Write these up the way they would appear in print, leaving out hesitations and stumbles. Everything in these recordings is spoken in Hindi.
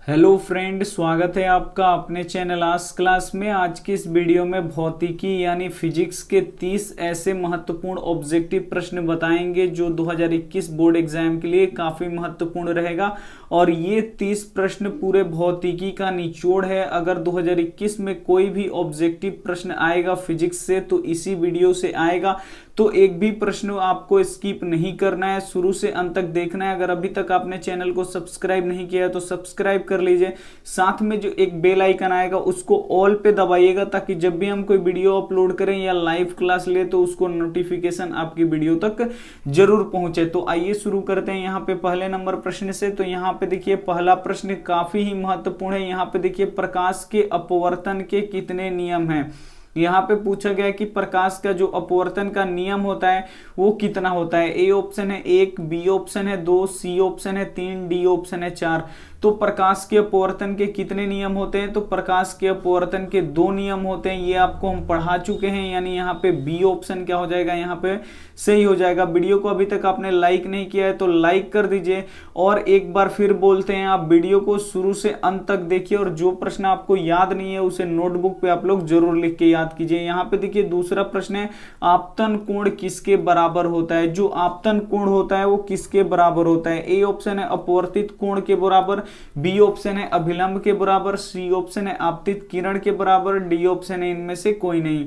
हेलो फ्रेंड, स्वागत है आपका अपने चैनल आज क्लास में। आज की इस वीडियो में भौतिकी यानी फिजिक्स के 30 ऐसे महत्वपूर्ण ऑब्जेक्टिव प्रश्न बताएंगे जो 2021 बोर्ड एग्जाम के लिए काफ़ी महत्वपूर्ण रहेगा। और ये 30 प्रश्न पूरे भौतिकी का निचोड़ है। अगर 2021 में कोई भी ऑब्जेक्टिव प्रश्न आएगा फिजिक्स से तो इसी वीडियो से आएगा, तो एक भी प्रश्न आपको स्किप नहीं करना है, शुरू से अंत तक देखना है। अगर अभी तक आपने चैनल को सब्सक्राइब नहीं किया है तो सब्सक्राइब कर लीजिए। साथ में जो एक बेल आइकन आएगा उसको ऑल पे दबाइएगा, ताकि जब भी हम कोई वीडियो अपलोड करें या लाइव क्लास ले तो उसको नोटिफिकेशन आपकी वीडियो तक जरूर पहुंचे। तो आइए शुरू करते हैं यहाँ पे पहले नंबर प्रश्न से। तो यहाँ पे देखिए पहला प्रश्न काफी ही महत्वपूर्ण है। यहाँ पे देखिए प्रकाश के अपवर्तन के कितने नियम हैं। यहाँ पे पूछा गया है कि प्रकाश का जो अपवर्तन का नियम होता है वो कितना होता है। ए ऑप्शन है 1, बी ऑप्शन है 2, सी ऑप्शन है 3, डी ऑप्शन है 4। तो प्रकाश के अपवर्तन के कितने नियम होते हैं? तो प्रकाश के अपवर्तन के 2 नियम होते हैं। ये आपको हम पढ़ा चुके हैं, यानी यहाँ पे बी ऑप्शन क्या हो जाएगा, यहाँ पे सही हो जाएगा। वीडियो को अभी तक आपने लाइक नहीं किया है तो लाइक कर दीजिए। और एक बार फिर बोलते हैं, आप वीडियो को शुरू से अंत तक देखिए और जो प्रश्न आपको याद नहीं है उसे नोटबुक पे आप लोग जरूर लिख के याद कीजिए। यहाँ पे देखिए दूसरा प्रश्न है, आपतन कोण किसके बराबर होता है। जो आपतन कोण होता है वो किसके बराबर होता है। ए ऑप्शन है अपवर्तित कोण के बराबर, बी ऑप्शन है अभिलंब के बराबर, सी ऑप्शन है आपतित किरण के बराबर, डी ऑप्शन है इनमें से कोई नहीं।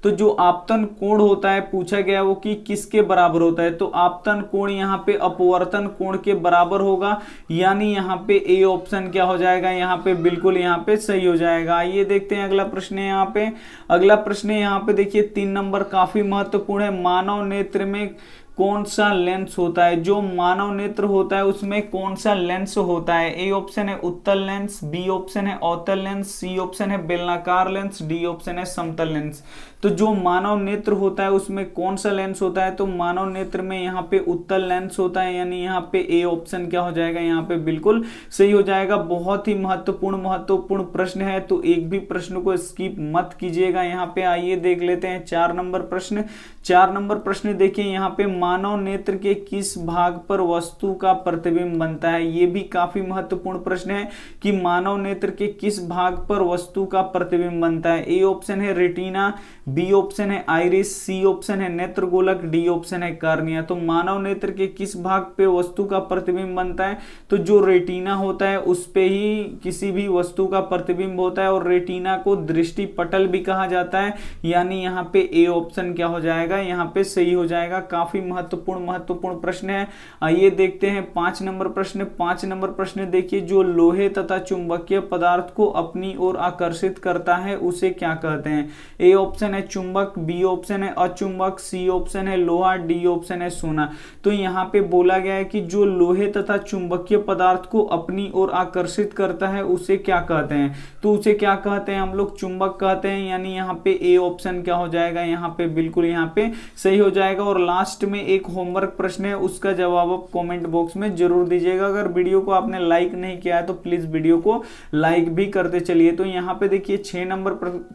तो जो आपतन कोण होता है पूछा गया वो कि किसके बराबर होता है। तो आपतन कोण यहाँ पे अपवर्तन कोण के बराबर होगा, यानी यहाँ पे ए ऑप्शन क्या हो जाएगा, यहाँ पे बिल्कुल यहाँ पे सही हो जाएगा। आइए देखते हैं अगला प्रश्न है। यहाँ पे अगला प्रश्न है, यहाँ पे देखिए 3 नंबर काफी महत्वपूर्ण है। मानव नेत्र में कौन सा लेंस होता है। जो मानव नेत्र होता है उसमें कौन सा लेंस होता है। ए ऑप्शन है उत्तल लेंस, बी ऑप्शन है अवतल लेंस, सी ऑप्शन है बेलनाकार लेंस, डी ऑप्शन है समतल लेंस। तो जो मानव नेत्र होता है उसमें कौन सा लेंस होता है। तो मानव नेत्र में यहाँ पे उत्तल लेंस होता है, यानी यहाँ पे ए ऑप्शन क्या हो जाएगा, यहाँ पे बिल्कुल सही हो जाएगा। बहुत ही महत्वपूर्ण प्रश्न है, तो एक भी प्रश्न को स्किप मत कीजिएगा। यहाँ पे आइए देख लेते हैं 4 नंबर प्रश्न। 4 नंबर प्रश्न देखिए, यहाँ पे मानव नेत्र के किस भाग पर वस्तु का प्रतिबिंब बनता है। ये भी काफी महत्वपूर्ण प्रश्न है कि मानव नेत्र के किस भाग पर वस्तु का प्रतिबिंब बनता है। ए ऑप्शन है रेटिना, बी ऑप्शन है आइरिस, सी ऑप्शन है नेत्रगोलक, डी ऑप्शन है कार्निया। तो मानव नेत्र के किस भाग पे वस्तु का प्रतिबिंब बनता है। तो जो रेटिना होता है उस पे ही किसी भी वस्तु का प्रतिबिंब होता है, और रेटिना को दृष्टि पटल भी कहा जाता है, यानी यहाँ पे ए ऑप्शन क्या हो जाएगा, यहाँ पे सही हो जाएगा। काफी महत्वपूर्ण प्रश्न है। आइए देखते हैं 5 नंबर प्रश्न। 5 नंबर प्रश्न देखिए, जो लोहे तथा चुंबकीय पदार्थ को अपनी ओर आकर्षित करता है उसे क्या कहते हैं। ए ऑप्शन है चुंबक, बी ऑप्शन है अचुंबक, सी ऑप्शन है लोहा, डी ऑप्शन है सोना। तो यहाँ पे बोला गया है कि जो लोहे तथा चुंबकीय पदार्थ को अपनी ओर आकर्षित करता है उसे क्या कहते हैं। तो उसे क्या कहते हैं, हम लोग चुंबक कहते हैं, यानी यहाँ पे ए ऑप्शन क्या हो जाएगा, यहाँ पे बिल्कुल यहाँ पे सही हो जाएगा। और लास्ट में एक होमवर्क प्रश्न है, उसका जवाब आप कमेंट बॉक्स में जरूर दीजिएगा। अगर वीडियो को आपने लाइक नहीं किया है तो प्लीज वीडियो को लाइक भी करते चलिए। तो यहाँ पे देखिए 6 नंबर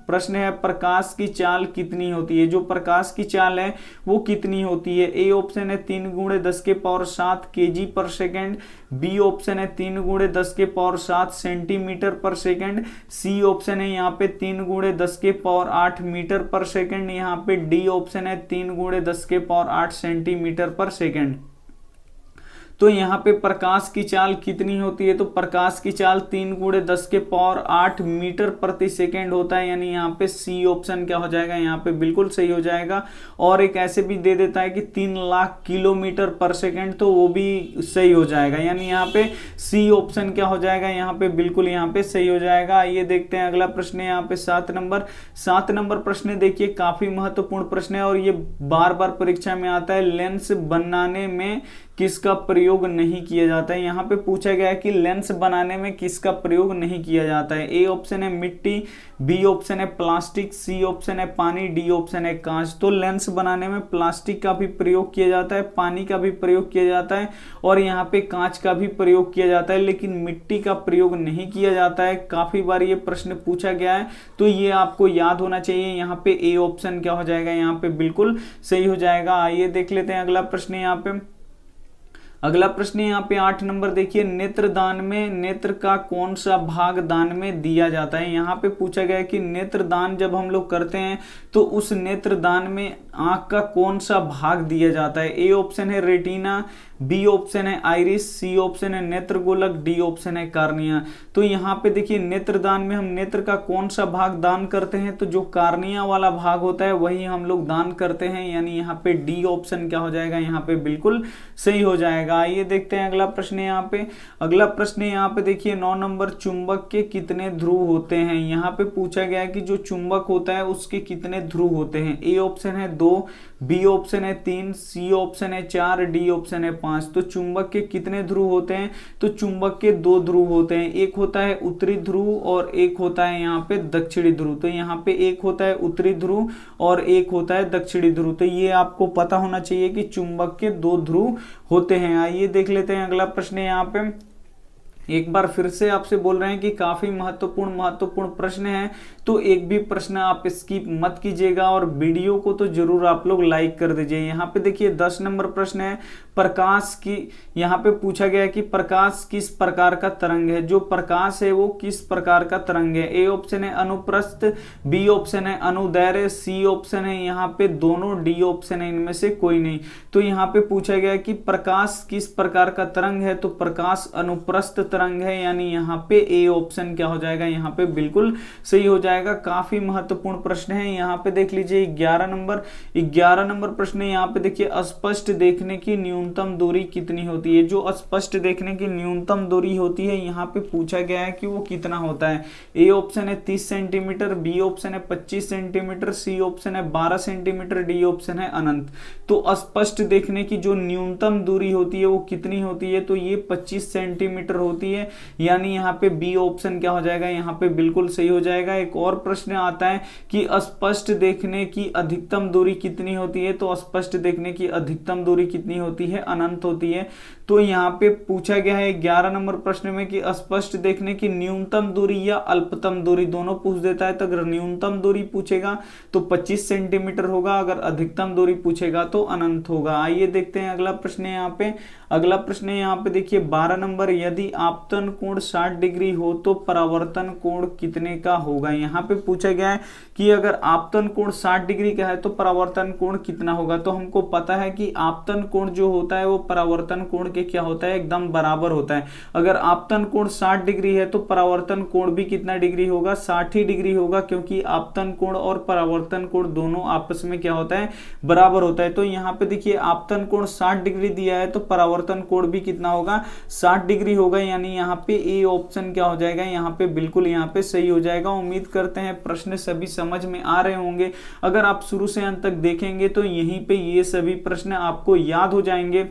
प्रश्न है, प्रकाश की चाल कितनी होती है। जो प्रकाश की चाल है वो कितनी होती है। ए ऑप्शन है 3 × 10⁷ kg पर सेकेंड, बी ऑप्शन है 3 × 10⁷ सेंटीमीटर पर सेकेंड, सी ऑप्शन है यहाँ पे 3 × 10⁸ मीटर पर सेकेंड, यहाँ पे डी ऑप्शन है 3 × 10⁸ सेंटीमीटर पर सेकेंड। तो यहाँ पे प्रकाश की चाल कितनी होती है। तो प्रकाश की चाल 3 × 10⁸ मीटर प्रति सेकेंड होता है, यानी यहाँ पे सी ऑप्शन क्या हो जाएगा, यहाँ पे बिल्कुल सही हो जाएगा। और एक ऐसे भी दे देता है कि 3 लाख किलोमीटर पर सेकेंड, तो वो भी सही हो जाएगा, यानी यहाँ पे सी ऑप्शन क्या हो जाएगा, यहाँ पे बिल्कुल यहाँ पे सही हो जाएगा। ये देखते हैं अगला प्रश्न है यहाँ पे 7 नंबर। 7 नंबर प्रश्न देखिए, काफी महत्वपूर्ण प्रश्न है और ये बार बार परीक्षा में आता है। लेंस बनाने में किसका प्रयोग नहीं किया जाता है। यहाँ पे पूछा गया है कि लेंस बनाने में किसका प्रयोग नहीं किया जाता है। ए ऑप्शन है मिट्टी, बी ऑप्शन है प्लास्टिक, सी ऑप्शन है पानी, डी ऑप्शन है कांच। तो लेंस बनाने में प्लास्टिक का भी प्रयोग किया जाता है, पानी का भी प्रयोग किया जाता है और यहाँ पे कांच का भी प्रयोग किया जाता है, लेकिन मिट्टी का प्रयोग नहीं किया जाता है। काफी बार ये प्रश्न पूछा गया है, तो ये आपको याद होना चाहिए। यहाँ पे ए ऑप्शन क्या हो जाएगा, यहाँ पे बिल्कुल सही हो जाएगा। आइए देख लेते हैं अगला प्रश्न। यहाँ पे अगला प्रश्न है यहाँ पे 8 नंबर देखिए, नेत्रदान में नेत्र का कौन सा भाग दान में दिया जाता है। यहाँ पे पूछा गया है कि नेत्रदान जब हम लोग करते हैं तो उस नेत्रदान में आंख का कौन सा भाग दिया जाता है। ए ऑप्शन है रेटिना, बी ऑप्शन है आइरिस, सी ऑप्शन है नेत्रगोलक, डी ऑप्शन है कार्निया। तो यहाँ पे देखिए नेत्रदान में हम नेत्र का कौन सा भाग दान करते हैं, तो जो कार्निया वाला भाग होता है वही हम लोग दान करते हैं, यानी यहाँ पे डी ऑप्शन क्या हो जाएगा, यहाँ पे बिल्कुल सही हो जाएगा। आइए देखते हैं अगला प्रश्न है यहाँ पे। अगला प्रश्न है यहाँ पे देखिए 9 नंबर, चुंबक के कितने ध्रुव होते हैं। यहाँ पे पूछा गया है कि जो चुंबक होता है उसके कितने ध्रुव होते हैं। ए ऑप्शन है 2, बी ऑप्शन है 3, सी ऑप्शन है 4, डी ऑप्शन है 5। तो चुंबक के कितने ध्रुव होते हैं, तो चुंबक के 2 ध्रुव होते हैं, एक होता है उत्तरी ध्रुव और एक होता है यहाँ पे दक्षिणी ध्रुव। तो यहाँ पे एक होता है उत्तरी ध्रुव और एक होता है दक्षिणी ध्रुव। तो ये आपको पता होना चाहिए कि चुंबक के 2 ध्रुव होते हैं। आइए देख लेते हैं अगला प्रश्न है यहाँ पे। एक बार फिर से आपसे बोल रहे हैं कि काफी महत्वपूर्ण प्रश्न है, तो एक भी प्रश्न आप स्किप मत कीजिएगा और वीडियो को तो जरूर आप लोग लाइक कर दीजिए। यहाँ पे देखिए 10 नंबर प्रश्न है, प्रकाश की, यहाँ पे पूछा गया है कि प्रकाश किस प्रकार का तरंग है। जो प्रकाश है वो किस प्रकार का तरंग है। ए ऑप्शन है अनुप्रस्थ, बी ऑप्शन है अनुदैर्घ्य, सी ऑप्शन है यहाँ पे दोनों, डी ऑप्शन है इनमें से कोई नहीं। तो यहाँ पे पूछा गया है कि प्रकाश किस प्रकार का तरंग है, तो प्रकाश अनुप्रस्थ तरंग है, यानी यहाँ पे ए ऑप्शन क्या हो जाएगा, यहाँ पे बिल्कुल सही हो जाएगा। काफी महत्वपूर्ण प्रश्न है। यहाँ पे देख लीजिए 11 नंबर प्रश्न है। यहाँ पे देखिए स्पष्ट देखने की न्यूनतम दूरी कितनी होती है। जो स्पष्ट देखने की न्यूनतम दूरी होती है यहाँ पे पूछा गया है कि वो कितना होता है। ए ऑप्शन है 30 सेंटीमीटर, बी ऑप्शन है 25 सेंटीमीटर, सी ऑप्शन है 12 सेंटीमीटर, डी ऑप्शन है अनंत। तो स्पष्ट देखने की जो न्यूनतम दूरी होती है वो कितनी होती है, तो ये 25 सेंटीमीटर होती है, यानी यहाँ पे बी ऑप्शन क्या हो जाएगा, यहाँ पे बिल्कुल सही हो जाएगा। एक और प्रश्न आता है कि स्पष्ट देखने की अधिकतम दूरी कितनी होती है, तो स्पष्ट देखने की अधिकतम दूरी कितनी होती है, अनंत होती है। तो यहाँ पे पूछा गया है 11 नंबर प्रश्न में कि स्पष्ट देखने की न्यूनतम दूरी या अल्पतम दूरी, दोनों पूछ देता है। तो अगर न्यूनतम दूरी पूछेगा तो 25 सेंटीमीटर होगा, अगर अधिकतम दूरी पूछेगा तो अनंत होगा। आइए देखते हैं अगला प्रश्न है यहाँ पे। अगला प्रश्न है यहाँ पे देखिए 12 नंबर, यदि आपतन कोण 60 डिग्री हो तो परावर्तन कोण कितने का होगा। यहाँ पे पूछा गया है कि अगर आपतन कोण 60 डिग्री का है तो परावर्तन कोण कितना होगा। तो हमको पता है कि आपतन कोण जो होता है वो परावर्तन कोण के क्या होता है, एकदम बराबर होता है। अगर आपतन कोण 60 डिग्री है तो परावर्तन कोण भी कितना डिग्री होगा, 60 ही डिग्री होगा, क्योंकि आपतन कोण और परावर्तन कोण दोनों आपस में क्या होता है, बराबर होता है। तो यहाँ पे देखिए आपतन कोण 60 डिग्री दिया है तो परावर्तन कोण भी कितना होगा, 60 डिग्री होगा, यानी यहाँ पे ए ऑप्शन क्या हो जाएगा, यहाँ पे बिल्कुल यहाँ पे सही हो जाएगा। उम्मीद करते हैं प्रश्न सभी समझ में आ रहे होंगे। अगर आप शुरू से अंत तक देखेंगे तो यहीं पे ये सभी प्रश्न आपको याद हो जाएंगे।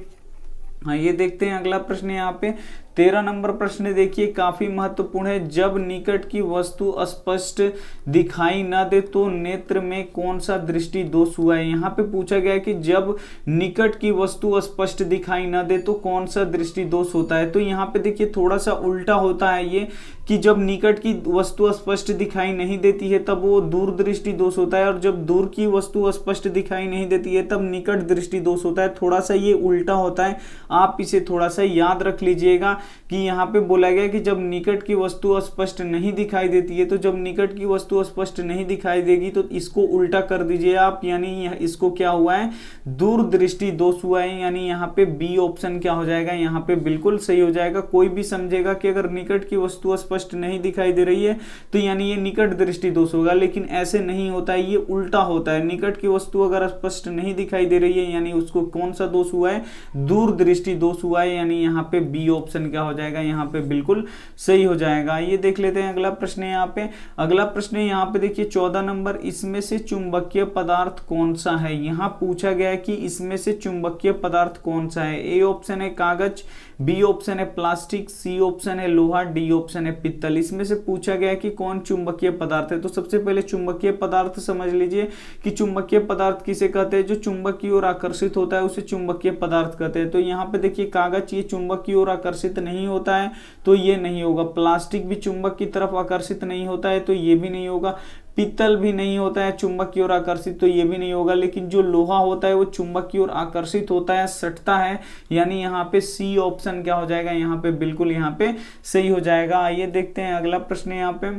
हाँ, ये देखते हैं अगला प्रश्न यहाँ पे 13 नंबर प्रश्न देखिए, काफी महत्वपूर्ण है। जब निकट की वस्तु स्पष्ट दिखाई न दे तो नेत्र में कौन सा दृष्टि दोष हुआ है। यहाँ पे पूछा गया है कि जब निकट की वस्तु स्पष्ट दिखाई न दे तो कौन सा दृष्टि दोष होता है। तो यहाँ पे देखिए थोड़ा सा उल्टा होता है ये, कि जब निकट की वस्तु स्पष्ट दिखाई नहीं देती है तब वो दूर दृष्टि दोष होता है, और जब दूर की वस्तु स्पष्ट दिखाई नहीं देती है तब निकट दृष्टि दोष होता है। थोड़ा सा ये उल्टा होता है, आप इसे थोड़ा सा याद रख लीजिएगा कि यहाँ पे बोला गया कि जब निकट की वस्तु स्पष्ट नहीं दिखाई देती है, तो जब निकट की वस्तु स्पष्ट नहीं दिखाई देगी तो इसको उल्टा कर दीजिए आप, यानी इसको क्या हुआ है, दूर दृष्टि दोष हुआ है, यानी यहाँ पे बी ऑप्शन क्या हो जाएगा, यहाँ पे बिल्कुल सही हो जाएगा। कोई भी समझेगा कि अगर निकट की वस्तु स्पष्ट नहीं दिखाई दे रही है तो यानी ये निकट दृष्टि दोष होगा, लेकिन ऐसे नहीं होता है, ये उल्टा होता है। निकट की वस्तु अगर स्पष्ट नहीं दिखाई दे रही है यानी उसको कौन सा दोष हुआ है, दूर दृष्टि दोष हुआ है, यानी यहाँ पे बी ऑप्शन क्या हो जाएगा, यहाँ पे बिल्कुल सही हो जाएगा। ये देख लेते हैं अगला प्रश्न है यहाँ पे। अगला प्रश्न है यहाँ पे देखिए 14 नंबर, इसमें से चुंबकीय पदार्थ कौन सा है। यहाँ पूछा गया है कि इसमें से चुंबकीय पदार्थ कौन सा है। ए ऑप्शन है कागज, बी ऑप्शन है प्लास्टिक, सी ऑप्शन है लोहा, डी ऑप्शन है पित्तल। इसमें से पूछा गया है कि कौन चुंबकीय पदार्थ है। तो सबसे पहले चुंबकीय पदार्थ समझ लीजिए कि चुंबकीय पदार्थ किसे कहते हैं, जो चुंबक की ओर आकर्षित होता है उसे चुंबकीय पदार्थ कहते हैं। तो यहाँ पे देखिए कागज ये चुंबक की ओर आकर्षित नहीं होता है तो ये नहीं होगा। प्लास्टिक भी चुंबक की तरफ आकर्षित नहीं होता है तो ये भी नहीं होगा। पीतल भी नहीं होता है चुंबक की ओर आकर्षित, तो ये भी नहीं होगा। लेकिन जो लोहा होता है वो चुंबक की ओर आकर्षित होता है, सटता है, यानी यहाँ पे सी ऑप्शन क्या हो जाएगा, यहाँ पे बिल्कुल यहाँ पे सही हो जाएगा। आइए देखते हैं अगला प्रश्न यहाँ पे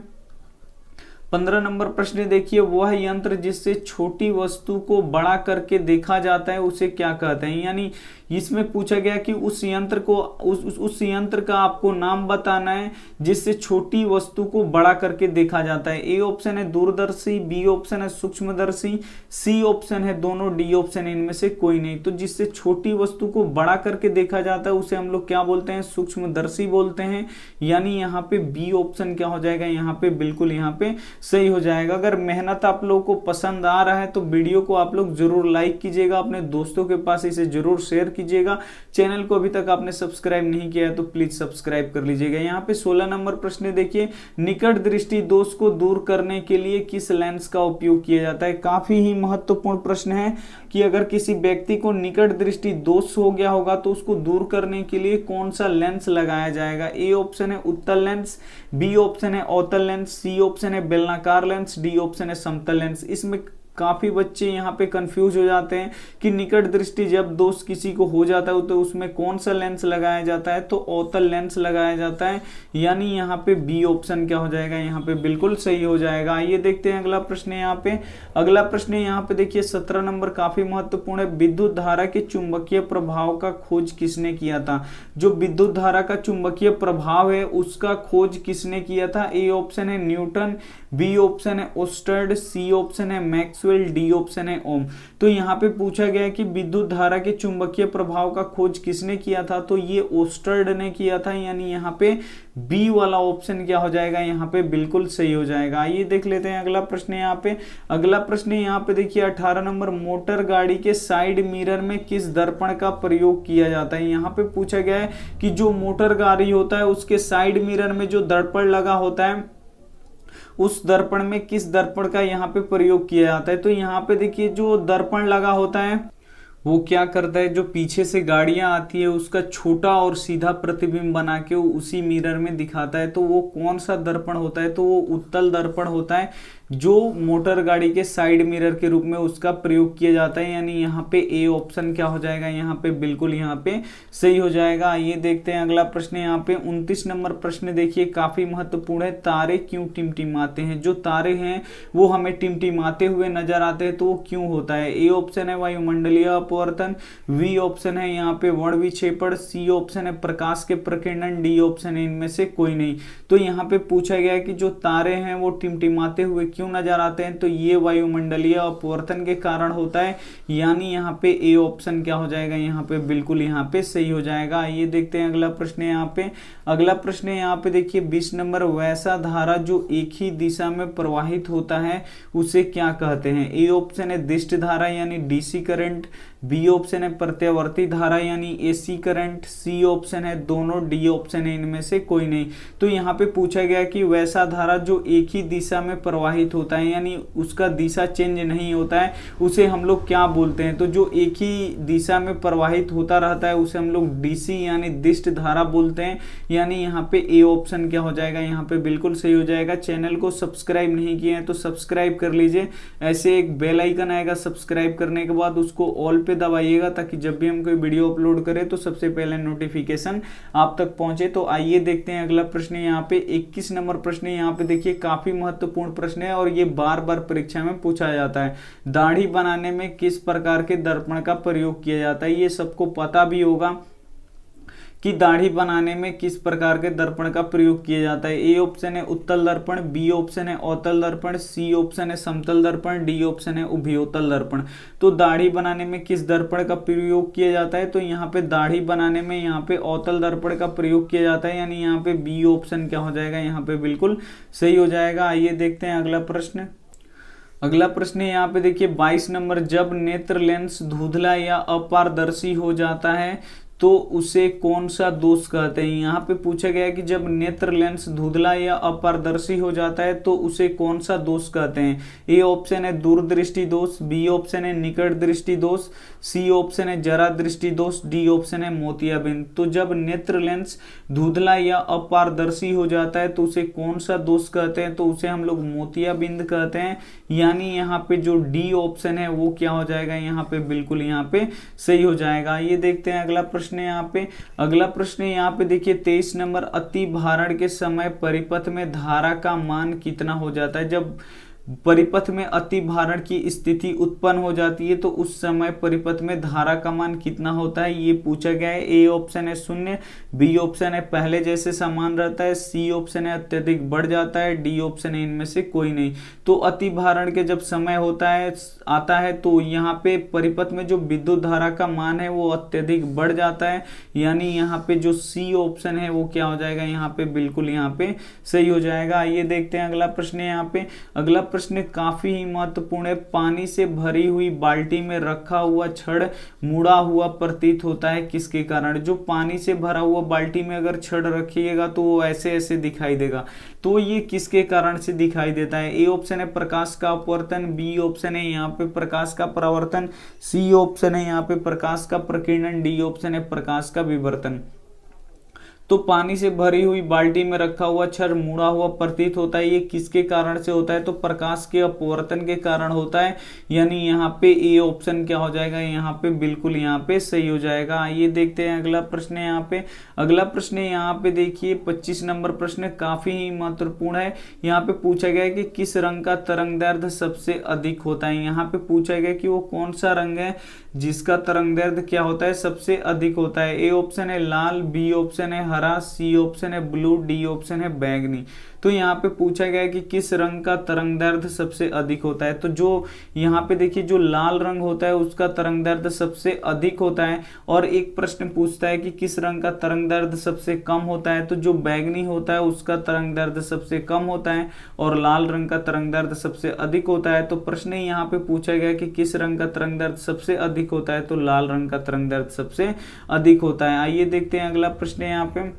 15 नंबर प्रश्न देखिए, वह यंत्र जिससे छोटी वस्तु को बड़ा करके देखा जाता है उसे क्या कहते हैं। यानी इसमें पूछा गया कि उस यंत्र को उस यंत्र का आपको नाम बताना है जिससे छोटी वस्तु को बड़ा करके देखा जाता है। ए ऑप्शन है दूरदर्शी, बी ऑप्शन है सूक्ष्मदर्शी, सी ऑप्शन है दोनों, डी ऑप्शन है इनमें से कोई नहीं। तो जिससे छोटी वस्तु को बड़ा करके देखा जाता है उसे हम लोग क्या बोलते हैं, सूक्ष्मदर्शी बोलते हैं। यानी यहाँ पे बी ऑप्शन क्या हो जाएगा, यहाँ पे बिल्कुल यहाँ पे सही हो जाएगा। अगर मेहनत आप लोगों को पसंद आ रहा है तो वीडियो को आप लोग जरूर लाइक कीजिएगा, अपने दोस्तों के पास इसे जरूर शेयर कीजिएगा। चैनल को अभी तक आपने सब्सक्राइब नहीं किया है तो प्लीज सब्सक्राइब कर लीजिएगा। यहाँ पे 16 नंबर प्रश्न देखिए, निकट दृष्टि दोष को दूर करने के लिए किस लेंस का उपयोग किया जाता है। काफी ही महत्वपूर्ण प्रश्न है कि अगर किसी व्यक्ति को निकट दृष्टि दोष हो गया होगा तो उसको दूर करने के लिए कौन सा लेंस लगाया जाएगा। ए ऑप्शन है उत्तल लेंस, बी ऑप्शन है अवतल लेंस, सी ऑप्शन है बेलनाकार लेंस, डी ऑप्शन है समतल लेंस। इसमें काफी बच्चे यहाँ पे कंफ्यूज हो जाते हैं कि निकट दृष्टि जब दोष किसी को हो जाता है तो उसमें कौन सा लेंस लगाया जाता है, तो अवतल लेंस लगाया जाता है। यानी यहाँ पे बी ऑप्शन क्या हो जाएगा, यहाँ पे बिल्कुल सही हो जाएगा। आइए देखते हैं अगला प्रश्न यहाँ पे। अगला प्रश्न यहाँ पे देखिए 17 नंबर काफी महत्वपूर्ण है, विद्युत धारा के चुंबकीय प्रभाव का खोज किसने किया था। जो विद्युत धारा का चुंबकीय प्रभाव है उसका खोज किसने किया था। ए ऑप्शन है न्यूटन, बी ऑप्शन है ओस्टर्ड, सी ऑप्शन है मैक्सवेल, डी ऑप्शन है ओम। तो यहाँ पे पूछा गया कि विद्युत धारा के चुंबकीय प्रभाव का खोज किसने किया था, तो ये ओस्टर्ड ने किया था। यानी यहाँ पे बी वाला ऑप्शन क्या हो जाएगा, यहाँ पे बिल्कुल सही हो जाएगा। आइए देख लेते हैं अगला प्रश्न यहाँ पे। अगला प्रश्न यहाँ पे देखिए 18 नंबर, मोटर गाड़ी के साइड मिरर में किस दर्पण का प्रयोग किया जाता है। यहाँ पे पूछा गया है कि जो मोटर गाड़ी होता है उसके साइड मिरर में जो दर्पण लगा होता है उस दर्पण में किस दर्पण का यहाँ पे प्रयोग किया जाता है। तो यहाँ पे देखिए जो दर्पण लगा होता है वो क्या करता है, जो पीछे से गाड़ियां आती है उसका छोटा और सीधा प्रतिबिंब बना के वो उसी मिरर में दिखाता है। तो वो कौन सा दर्पण होता है, तो वो उत्तल दर्पण होता है जो मोटर गाड़ी के साइड मिरर के रूप में उसका प्रयोग किया जाता है। यानी यहाँ पे ए ऑप्शन क्या हो जाएगा, यहाँ पे बिल्कुल यहाँ पे सही हो जाएगा। ये देखते हैं अगला प्रश्न यहाँ पे 29 नंबर प्रश्न देखिए, काफी महत्वपूर्ण है, तारे क्यों टिमटिमाते हैं। जो तारे हैं वो हमें टिमटिमाते हुए नजर आते हैं तो वो क्यों होता है। ए ऑप्शन है वायुमंडलीय अपवर्तन, बी ऑप्शन है यहाँ पे वर्ण विक्षेपण, सी ऑप्शन है प्रकाश के प्रकीर्णन, डी ऑप्शन है इनमें से कोई नहीं। तो यहाँ पे पूछा गया है कि जो तारे हैं वो टिमटिमाते हुए क्यों नजर आते हैं, तो ये वायुमंडलीय अपवर्तन के कारण होता है। यानी यहाँ पे ए ऑप्शन क्या हो जाएगा, यहाँ पे बिल्कुल यहाँ पे सही हो जाएगा। ये देखते हैं अगला प्रश्न यहाँ पे। अगला प्रश्न यहाँ पे देखिए 20 नंबर, वैसा धारा जो एक ही दिशा में प्रवाहित होता है उसे क्या कहते हैं। ए ऑप्शन है दिष्ट धारा यानी डीसी करंट, बी ऑप्शन है प्रत्यावर्ती धारा यानी एसी करंट, सी ऑप्शन है दोनों, डी ऑप्शन है इनमें से कोई नहीं। तो यहाँ पे पूछा गया कि वैसा धारा जो एक ही दिशा में प्रवाहित होता है यानी उसका दिशा चेंज नहीं होता है उसे हम लोग क्या बोलते हैं। तो जो एक ही दिशा में प्रवाहित होता रहता है उसे हम लोग डीसी यानी दिष्ट धारा बोलते हैं। यानी यहाँ पे ए ऑप्शन क्या हो जाएगा, यहाँ पे बिल्कुल सही हो जाएगा। चैनल को सब्सक्राइब नहीं किए हैं तो सब्सक्राइब कर लीजिए, ऐसे एक बेल आइकन आएगा, सब्सक्राइब करने के बाद उसको ऑल पे दबाइएगा ताकि जब भी हम कोई वीडियो अपलोड करें तो सबसे पहले नोटिफिकेशन आप तक पहुंचे। तो आइए देखते हैं अगला प्रश्न यहाँ पे 21 नंबर प्रश्न यहाँ पे देखिए, काफी महत्वपूर्ण प्रश्न है और ये बार बार परीक्षा में पूछा जाता है। दाढ़ी बनाने में किस प्रकार के दर्पण का प्रयोग किया जाता है। ये सबको पता भी होगा कि दाढ़ी बनाने में किस प्रकार के दर्पण का प्रयोग किया जाता है। ए ऑप्शन है उत्तल दर्पण, बी ऑप्शन है अवतल दर्पण, सी ऑप्शन है समतल दर्पण, डी ऑप्शन है उभयोतल दर्पण। तो दाढ़ी बनाने में किस दर्पण का प्रयोग किया जाता है, तो यहाँ पे दाढ़ी बनाने में यहाँ पे अवतल दर्पण का प्रयोग किया जाता है। यानी यहाँ पे बी ऑप्शन क्या हो जाएगा, यहाँ पे बिल्कुल सही हो जाएगा। आइए देखते हैं अगला प्रश्न। अगला प्रश्न यहाँ पे देखिए 22 नंबर, जब नेत्र लेंस धुंधला या अपारदर्शी हो जाता है तो उसे कौन सा दोष कहते हैं। यहाँ पे पूछा गया है कि जब नेत्र लेंस धुंधला या अपारदर्शी हो जाता है तो उसे कौन सा दोष कहते हैं। ए ऑप्शन है दूरदृष्टि दोष, बी ऑप्शन है निकट दृष्टि दोष, सी ऑप्शन है जरा दृष्टि दोष, डी ऑप्शन है मोतियाबिंद। तो जब नेत्र लेंस धुंधला या अपारदर्शी हो जाता है तो उसे कौन सा दोष कहते हैं, तो उसे हम लोग मोतियाबिंद कहते हैं। यानी यहाँ पे जो डी ऑप्शन है वो क्या हो जाएगा, यहाँ पे बिल्कुल यहाँ पे सही हो जाएगा। ये देखते हैं अगला प्रश्न है यहाँ पे। अगला प्रश्न है यहाँ पे देखिए 23 नंबर, अति भारण के समय परिपथ में धारा का मान कितना हो जाता है। जब परिपथ में अति भारण की स्थिति उत्पन्न हो जाती है तो उस समय परिपथ में धारा का मान कितना होता है, ये पूछा गया है। ए ऑप्शन है 0, बी ऑप्शन है पहले जैसे समान रहता है, सी ऑप्शन है अत्यधिक बढ़ जाता है, डी ऑप्शन है इनमें से कोई नहीं। तो अति भारण के जब समय होता है आता है तो यहाँ पे परिपथ में जो विद्युत धारा का मान है वो अत्यधिक बढ़ जाता है। यानी यहाँ पे जो सी ऑप्शन है वो क्या हो जाएगा, यहाँ पे बिल्कुल यहाँ पे सही हो जाएगा। आइए देखते हैं अगला प्रश्न है यहाँ पे। अगला प्रश्न काफी ही महत्वपूर्ण है। पानी से भरी हुई बाल्टी में रखा हुआ छड़ मुड़ा हुआ प्रतीत होता है किसके कारण। जो पानी से भरा हुआ बाल्टी में अगर छड़ रखिएगा तो वो ऐसे ऐसे दिखाई देगा, तो ये किसके कारण से दिखाई देता है। ए ऑप्शन है प्रकाश का अपवर्तन, बी ऑप्शन है यहाँ पे प्रकाश का परावर्तन, सी ऑप्शन है यहाँ पे प्रकाश का प्रकीर्णन, डी ऑप्शन है प्रकाश का विवर्तन। तो पानी से भरी हुई बाल्टी में रखा हुआ छड़ मुड़ा हुआ प्रतीत होता है, ये किसके कारण से होता है, तो प्रकाश के अपवर्तन के कारण होता है। यानी यहाँ पे ए ऑप्शन क्या हो जाएगा, यहाँ पे बिल्कुल यहाँ पे सही हो जाएगा। आइए देखते हैं अगला प्रश्न है यहाँ पे। अगला प्रश्न है यहाँ पे देखिए 25 नंबर प्रश्न काफी ही महत्वपूर्ण है। यहाँ पे पूछा गया है कि किस रंग का तरंगदैर्ध्य सबसे अधिक होता है। यहाँ पे पूछा गया कि वो कौन सा रंग है जिसका तरंगदैर्ध्य क्या होता है, सबसे अधिक होता है। ए ऑप्शन है लाल, बी ऑप्शन है हरा, सी ऑप्शन है ब्लू, डी ऑप्शन है बैंगनी। तो यहाँ पे पूछा गया है कि किस रंग का तरंगदैर्ध्य सबसे अधिक होता है। तो जो यहाँ पे देखिए जो लाल रंग होता है उसका तरंगदैर्ध्य सबसे अधिक होता है। और एक प्रश्न पूछता है कि किस रंग का तरंगदैर्ध्य सबसे कम होता है, तो जो बैंगनी होता है उसका तरंगदैर्ध्य सबसे कम होता है और लाल रंग का तरंगदैर्ध्य सबसे अधिक होता है। तो प्रश्न यहाँ पे पूछा गया कि किस रंग का तरंगदैर्ध्य सबसे अधिक होता है, तो लाल रंग का तरंगदैर्ध्य सबसे अधिक होता है। आइए देखते हैं अगला प्रश्न यहाँ पे।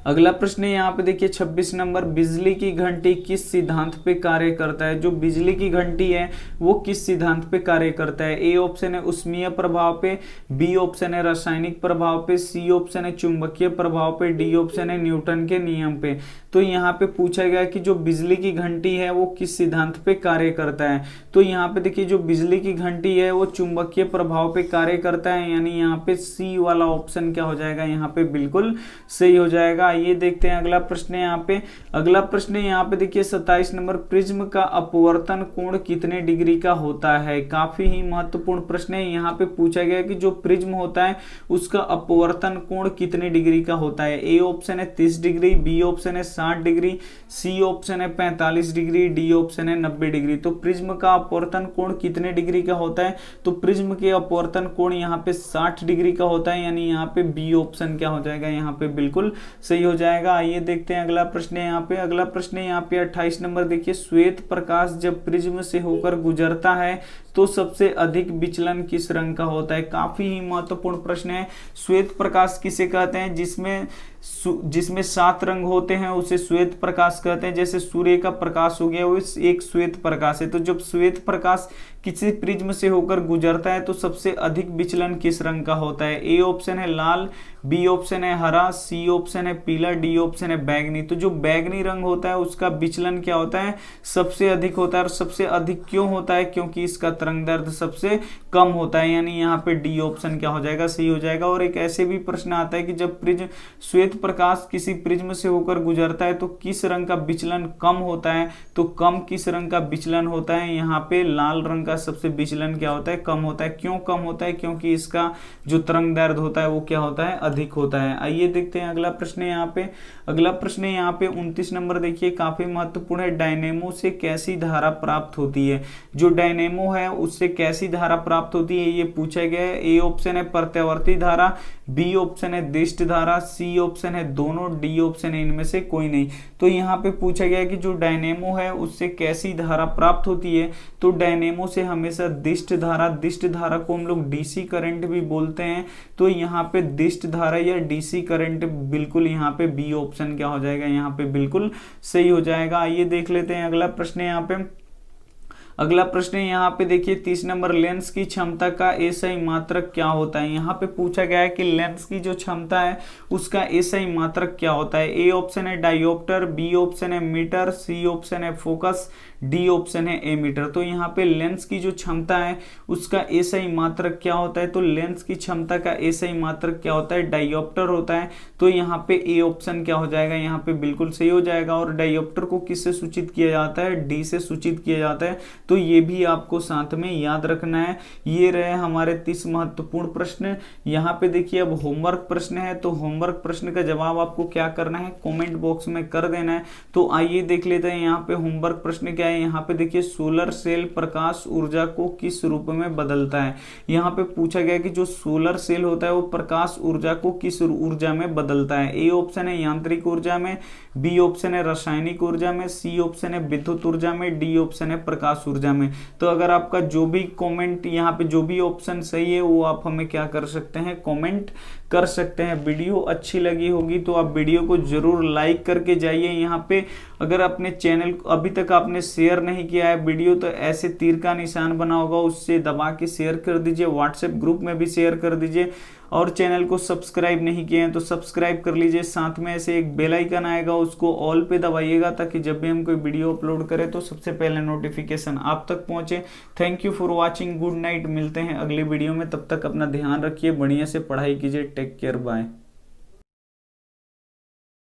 अगला प्रश्न यहाँ पे देखिए 26 नंबर, बिजली की घंटी किस सिद्धांत पे कार्य करता है। जो बिजली की घंटी है वो किस सिद्धांत पे कार्य करता है। ए ऑप्शन है उष्मीय प्रभाव पे, बी ऑप्शन है रासायनिक प्रभाव पे, सी ऑप्शन है चुंबकीय प्रभाव पे, डी ऑप्शन है न्यूटन के नियम पे। तो यहाँ पे पूछा गया कि जो बिजली की घंटी है वो किस सिद्धांत पे कार्य करता है। तो यहाँ पे देखिए जो बिजली की घंटी है वो चुंबकीय प्रभाव पे कार्य करता है। यानी यहाँ पे सी वाला ऑप्शन क्या हो जाएगा, यहाँ पे बिल्कुल सही हो जाएगा। ये देखते हैं अगला प्रश्न है यहाँ पे। अगला प्रश्न है यहाँ पे देखिए 27 नंबर, प्रिज्म का अपवर्तन कोण कितने डिग्री का होता है। काफी ही महत्वपूर्ण प्रश्न है। यहाँ पे पूछा गया कि जो प्रिज्म होता है उसका अपवर्तन कोण कितने डिग्री का होता है। ए ऑप्शन है 30 डिग्री, बी ऑप्शन है 60 डिग्री, सी ऑप्शन है 45 डिग्री, डी ऑप्शन है 90 डिग्री। तो प्रिज्म का अपवर्तन कोण कितने डिग्री का होता है, तो प्रिज्म के अपवर्तन कोण यहाँ पे 60 डिग्री का होता है। यानी यहाँ पे बी ऑप्शन क्या हो जाएगा, यहाँ पे बिल्कुल सही हो जाएगा। आइए देखते हैं अगला प्रश्न है यहाँ पे। अगला प्रश्न है यहाँ पे 28 नंबर देखिए, श्वेत प्रकाश जब प्रिज्म से होकर गुजरता है तो सबसे अधिक विचलन किस रंग का होता है। काफी ही महत्वपूर्ण प्रश्न है। श्वेत प्रकाश किसे कहते हैं, जिसमें 7 रंग होते हैं उसे श्वेत प्रकाश कहते हैं। जैसे सूर्य का प्रकाश हो गया वो एक श्वेत प्रकाश है। तो जब श्वेत प्रकाश किसी प्रिज्म से होकर गुजरता है तो सबसे अधिक विचलन किस रंग का होता है। ए ऑप्शन है लाल, बी ऑप्शन है हरा, सी ऑप्शन है पीला, डी ऑप्शन है बैंगनी। तो जो बैंगनी रंग होता है उसका विचलन क्या होता है, सबसे अधिक होता है। और सबसे अधिक क्यों होता है, क्योंकि इसका तरंगदैर्ध्य सबसे कम होता है। यानी यहाँ पे डी ऑप्शन क्या हो जाएगा, सही हो जाएगा। और एक ऐसे भी प्रश्न आता है कि जब प्रिज्म श्वेत प्रकाश किसी प्रिज्म से होकर गुजरता है तो किस रंग का विचलन कम होता है, तो कम किस रंग का विचलन होता है, यहाँ पे लाल रंग का सबसे विचलन क्या होता है, कम होता है। क्यों कम होता है, क्योंकि इसका जो तरंगदैर्ध्य होता है वो क्या होता है, अधिक होता है। आइए देखते हैं अगला प्रश्न है यहाँ पे। अगला प्रश्न है यहाँ पे 29 नंबर देखिए, काफी महत्वपूर्ण है। डायनेमो से कैसी धारा प्राप्त होती है। जो डायनेमो है उससे कैसी धारा प्राप्त होती है, ये पूछा गया है। ए ऑप्शन है प्रत्यावर्ती धारा, बी ऑप्शन है दिष्ट धारा, सी ऑप्शन है दोनों, डी ऑप्शन है इनमें से कोई नहीं। तो यहाँ पे पूछा गया है कि जो डायनेमो है उससे कैसी धारा प्राप्त होती है, तो डायनेमो से हमेशा दिष्ट धारा को हम लोग डीसी करंट भी बोलते हैं। तो यहाँ पे दिष्ट धारा या डीसी करंट बिल्कुल यहाँ पे बी ऑप्शन क्या हो जाएगा, यहाँ पे बिल्कुल सही हो जाएगा। आइए देख लेते हैं अगला प्रश्न। यहाँ पे अगला प्रश्न है, यहाँ पे देखिए 30 नंबर, लेंस की क्षमता का एसआई मात्रक क्या होता है। यहाँ पे पूछा गया है कि लेंस की जो क्षमता है उसका एसआई मात्रक क्या होता है। ए ऑप्शन है डायोप्टर, बी ऑप्शन है मीटर, सी ऑप्शन है फोकस, डी ऑप्शन है एमीटर। तो यहाँ पे लेंस की जो क्षमता है उसका एसआई मात्रक क्या होता है, तो लेंस की क्षमता का एसआई मात्रक क्या होता है, डायोप्टर होता है। तो यहाँ पे ए ऑप्शन क्या हो जाएगा, यहाँ पे बिल्कुल सही हो जाएगा। और डायोप्टर को किससे सूचित किया जाता है, डी से सूचित किया जाता है। तो ये भी आपको साथ में याद रखना है। ये रहे हमारे 30 महत्वपूर्ण प्रश्न। यहाँ पे देखिए अब होमवर्क प्रश्न है, तो होमवर्क प्रश्न का जवाब आपको क्या करना है, कमेंट बॉक्स में कर देना है। तो आइए देख लेते हैं यहाँ पे होमवर्क प्रश्न क्या है। यहाँ पे देखिए सोलर सेल प्रकाश ऊर्जा को किस रूप में बदलता है। यहाँ पे पूछा गया कि जो सोलर सेल होता है वो प्रकाश ऊर्जा को किस ऊर्जा में बदलता है। ए ऑप्शन है यांत्रिक ऊर्जा में, बी ऑप्शन है रासायनिक ऊर्जा में, सी ऑप्शन है विद्युत ऊर्जा में, डी ऑप्शन है प्रकाश ऊर्जा में। तो अगर आपका जो भी कमेंट यहाँ पे जो भी ऑप्शन सही है वो आप हमें क्या कर सकते हैं, कमेंट कर सकते हैं। वीडियो अच्छी लगी होगी तो आप वीडियो को जरूर लाइक करके जाइए। यहाँ पे अगर अपने चैनल को अभी तक आपने शेयर नहीं किया है वीडियो, तो ऐसे तीर का निशान बना होगा उससे दबा के शेयर कर दीजिए, व्हाट्सएप ग्रुप में भी शेयर कर दीजिए। और चैनल को सब्सक्राइब नहीं किए हैं तो सब्सक्राइब कर लीजिए। साथ में ऐसे एक बेल आइकन आएगा उसको ऑल पे दबाइएगा ताकि जब भी हम कोई वीडियो अपलोड करें तो सबसे पहले नोटिफिकेशन आप तक पहुंचे। Thank you for watching, good night. मिलते हैं अगले वीडियो में, तब तक अपना ध्यान रखिए, बढ़िया से पढ़ाई कीजिए। Take care, bye.